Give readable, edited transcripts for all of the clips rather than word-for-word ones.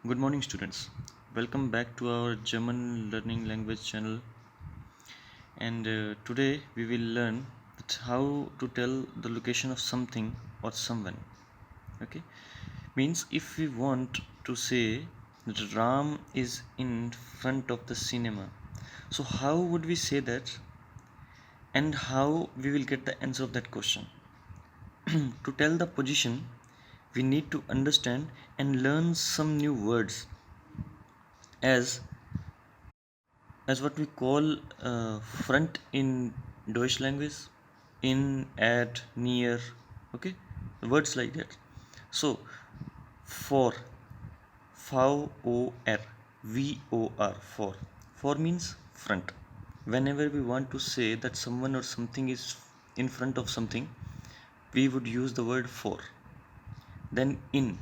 Good morning, students. Welcome back to our German learning language channel. And today we will learn that how to tell the location of something or someone. Okay, means if we want to say that Ram is in front of the cinema, so how would we say that, and how we will get the answer of that question? To tell the position, we need to understand and learn some new words as what we call front in Deutsch language, in, at, near, okay, words like that. So, for, for means front. Whenever we want to say that someone or something is in front of something, we would use the word for. Then in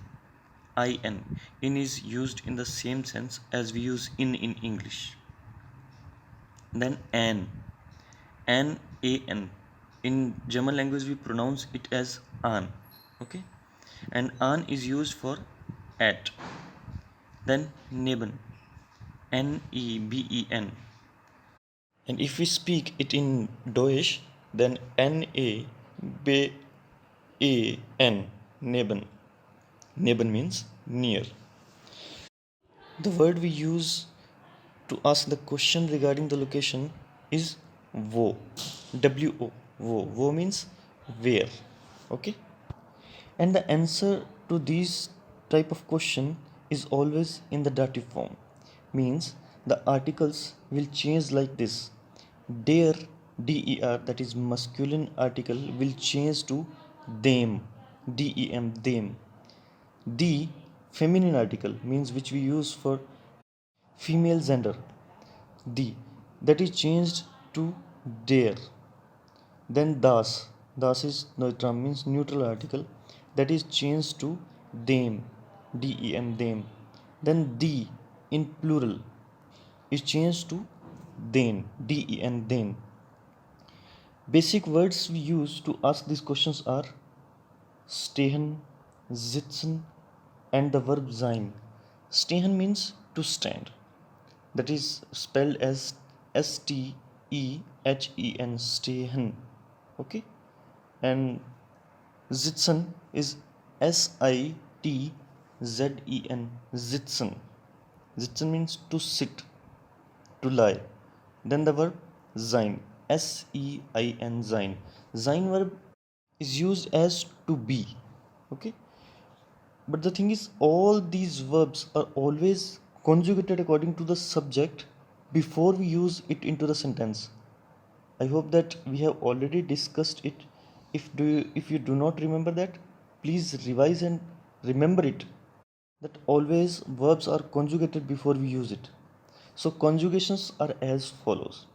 is used in the same sense as we use in English. Then an in German language we pronounce it as an, okay, and an is used for at. Then neben, neben, and if we speak it in Deutsch, then naben, neben means near. The word we use to ask the question regarding the location is wo, wo means where, okay, and the answer to these type of question is always in the dative form, means the articles will change like this. Der, that is masculine article, will change to them, them. The feminine article means which we use for female gender, the, that is changed to their. Then das is neutral, means neutral article, that is changed to them, them. Then the in plural is changed to then, then. Basic words we use to ask these questions are stehen, sitzen, and the verb sein. Stehen means to stand, that is spelled as Stehen, stehen, okay, and sitzen is Sitzen, sitzen. Sitzen means to sit, to lie. Then the verb sein, sein. Sein verb is used as to be, okay. But the thing is, all these verbs are always conjugated according to the subject before we use it into the sentence. I hope that we have already discussed it. If you do not remember that, please revise and remember it. That always verbs are conjugated before we use it. So conjugations are as follows.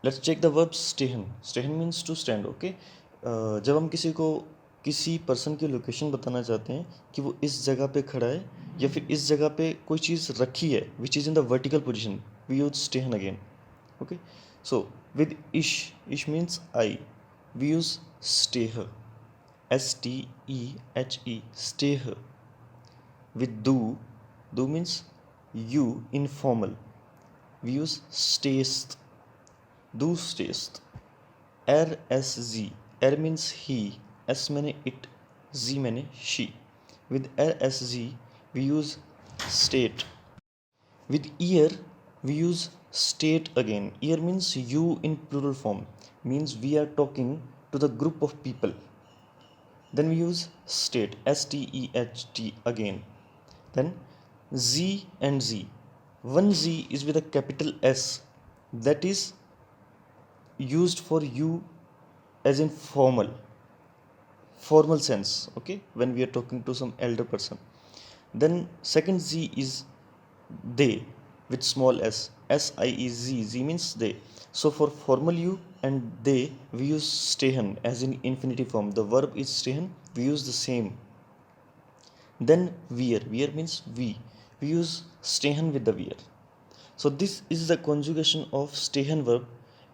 Let's check the verb stehen. Stehen means to stand, okay. जब हम किसी person की location बताना चाहते हैं कि वो इस जगह पे खड़ा है या फिर इस जगह पे कोई चीज़ रखी है which is in the vertical position, we use स्टेहन अगेन, ओके. सो विद इश मीन्स आई, वी यूज स्टेह, STEHE, स्टेह. With do means you in formal, we use stayst, do stayst. RSZ, R means he, S means it, Z means she. With RSZ we use state. With ear we use state again. Ear means you in plural form, means we are talking to the group of people. Then we use state, STEHT again. Then Z and Z. One Z is with a capital S, that is used for you as in formal sense, okay, when we are talking to some elder person. Then second Z is they with small s, SIEZ, Z means they. So for formal you and they we use stehen as in infinitive form. The verb is stehen, we use the same. Then wir means we use stehen with the wir. So this is the conjugation of stehen verb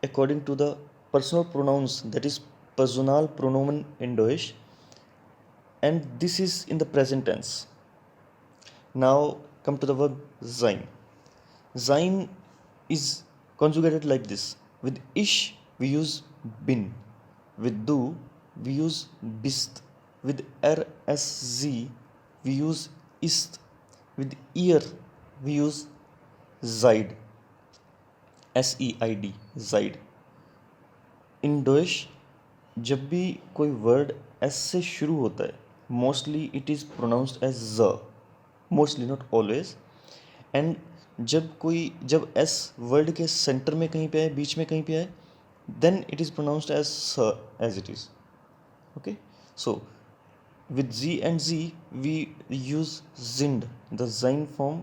according to the personal pronouns, that is Personalpronomen in Deutsch, and this is in the present tense. Now come to the verb sein. Sein is conjugated like this. With ish we use bin. With do we use bist. With rzz we use ist. With ear we use zaid. SEID, zaid. In डोइश जब भी कोई word S से शुरू होता है mostly it is pronounced as ज, mostly not always. And जब एस वर्ड के सेंटर में कहीं पे आए, बीच में कहीं पे आए, then it is pronounced as स as it is. Okay, so with z and z we use zind, the zain form.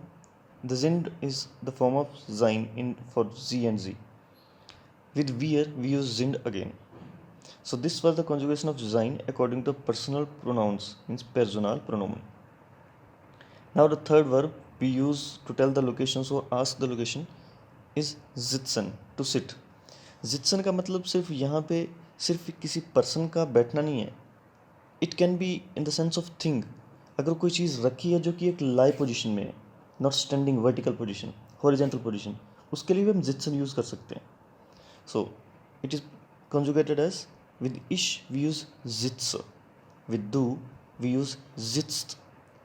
The zind is the form of zain in for z and z. With wir we use zind again. So this was the conjugation of zain according to personal pronouns, means personal pronomen. Now the third verb we use to tell the locations or ask the location is sitzen, to sit. sitzen का मतलब सिर्फ यहाँ पे सिर्फ किसी person का बैठना नहीं है. It can be in the sense of thing. अगर कोई चीज़ रखी है जो कि एक लाई पोजिशन में है, not standing vertical position, horizontal position, उसके लिए भी हम जित्सन यूज़ कर सकते हैं. So it is conjugated as with ish we use zitz, with do we use zitzt,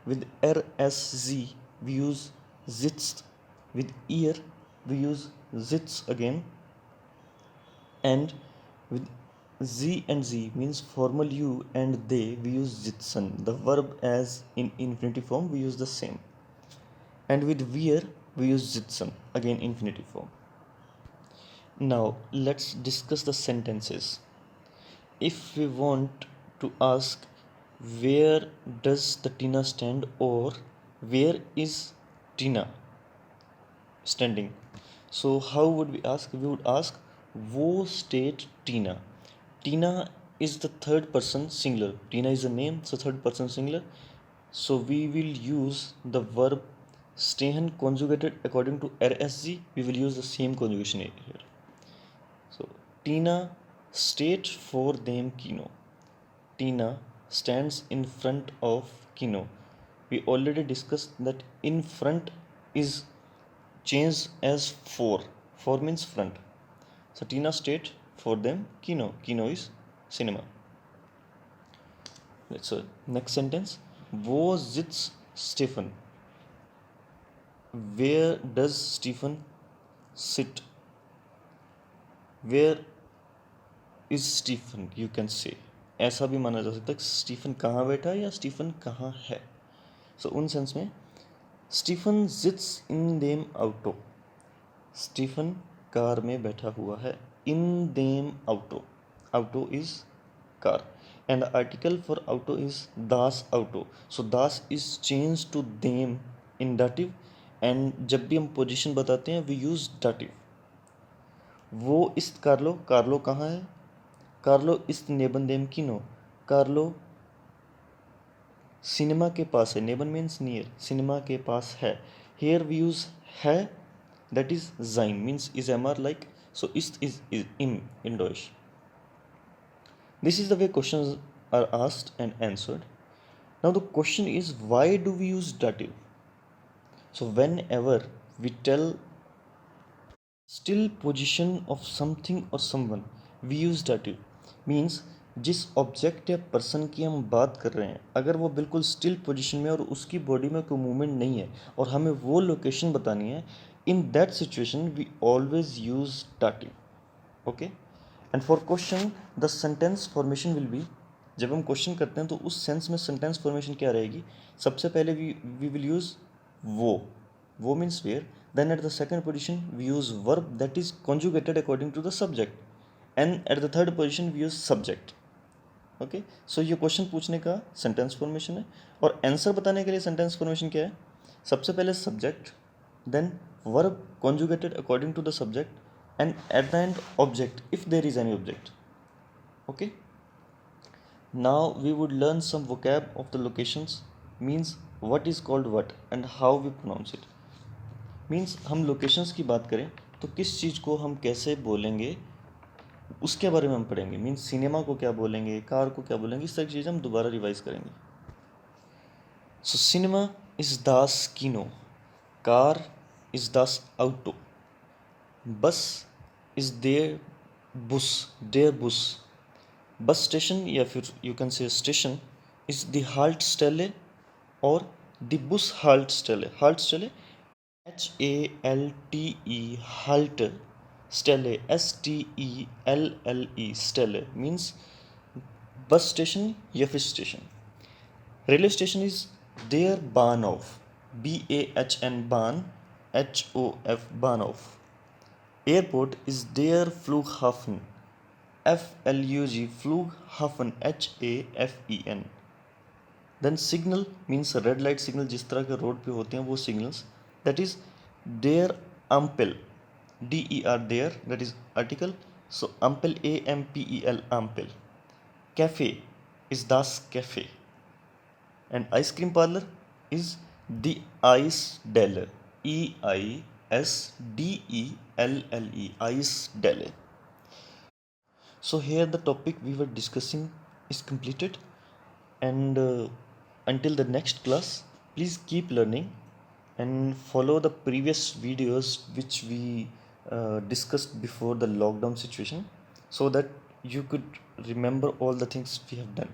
with rzz we use zitzt, with ear we use zitz again, and with z and z means formal you and they we use zitzen. The verb as in infinitive form we use the same, and with wir we use zitzen, again infinitive form. Now let's discuss the sentences. If we want to ask where does the Tina stand or where is Tina standing, so how would we ask? We would ask wo steht Tina. Tina is the third person singular. Tina is a name, so third person singular. So we will use the verb stehen conjugated according to RSG. We will use the same conjugation here. So Tina steht vor dem Kino. Tina stands in front of Kino. We already discussed that in front is changed as for. For means front. So Tina steht for them Kino. Kino is cinema. Let's next sentence. Wo sitzt Stefan? Where does Stephen sit? Where is Stephen? You can say. ऐसा भी माना जा सकता है Stephen कहाँ बैठा है या स्टीफन कहाँ है. सो उन सेंस में स्टीफन सिट्स इन देम ऑटो. स्टीफन कार में बैठा हुआ है. इन देम auto. Auto is car and the article for auto is das auto. So das is changed to them in dative, and जब भी हम पोजीशन बताते हैं we use dative. वो ist कार्लो. कार्लो कहाँ है? Carlo ist neben dem Kino. Carlo cinema के पास है. नेबन मीन्स नियर. सिनेमा के पास है. Here we use है, that is sein, means is mr like. So ist is in Deutsch. This is the way questions are asked and answered. Now the question is, why do we use dative? So whenever we tell still position of something or someone, we use dative. Means जिस object या person की हम बात कर रहे हैं, अगर वो बिल्कुल स्टिल पोजीशन में और उसकी बॉडी में कोई मूवमेंट नहीं है और हमें वो लोकेशन बतानी है, in that situation we always use dative. Okay. And for question the sentence formation will be, जब हम क्वेश्चन करते हैं तो उस सेंस में सेंटेंस फॉर्मेशन क्या रहेगी? सबसे पहले वी विल यूज़ वो means where. Then at the second position we use verb that is conjugated according to the subject, and at the third position we use subject. Okay. So ये question पूछने का sentence formation है, और answer बताने के लिए sentence formation क्या है? सबसे पहले subject, then verb conjugated according to the subject, and at the end object if there is any object. Okay, now we would learn some vocab of the locations. Means what is called what and how we pronounce it. Means हम locations की बात करें तो किस चीज़ को हम कैसे बोलेंगे उसके बारे में हम पढ़ेंगे. मीन्स सिनेमा को क्या बोलेंगे, कार को क्या बोलेंगे, इस तरह की चीज़ें हम दोबारा रिवाइज करेंगे. सो cinema ist das Kino. Car is das Auto. Bus is their bus. Bus station या फिर you can say station is the Haltestelle or the Bus Haltestelle. Haltestelle HALTE Halte Stelle STELLE Stelle means bus station या फिर station. Railway station is der Bahnhof BAHN Bahn HOF Bahnhof. Airport is der Flughafen FLUG Flughafen HAFEN. Then signal means red light signal जिस तरह के road पे होते हैं वो signals, that is der Ampel DER there, that is article, so Ampel AMPEL Ampel. Cafe is das Cafe, and ice cream parlor is the Ice Delle EISDELLE Ice Delle. So here the topic we were discussing is completed, and until the next class, please keep learning and follow the previous videos which we discussed before the lockdown situation, so that you could remember all the things we have done.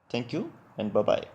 Thank you and bye bye.